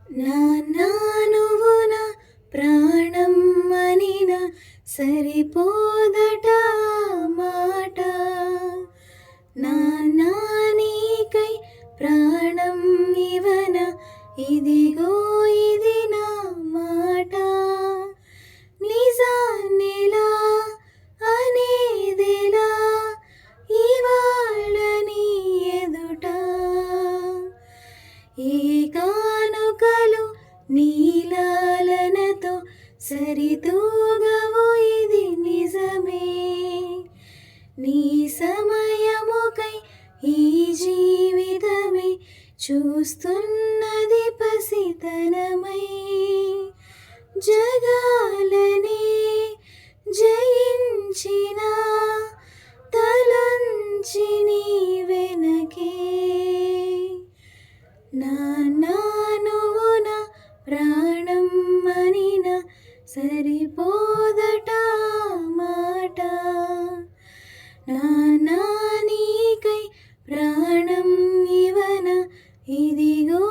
నాన్నా నువ్వు నా ప్రాణం అనిన సరిపోదట ఆ మాట. నాన్నా నీకై ప్రాణం ఇవన ఇదిగో ఇది నా మాట. నిజాన్నిలా అనేదెలా ఇవాళ నీ ఎదుట. ఏ కానుకలు నీలాలనతో సరితూగవు ఇది నిజమే. నీ సమయముకై ఈ జీవితమే చూస్తున్నది పసితనమై. జగాలనే జయించిన తలంచి నీ వెనకే. నాన్నా నువ్వు నా ప్రాణం అనిన సరిపోదట ఆ మాట. నాన్నా నీకై ప్రాణం ఇవన ఇదిగో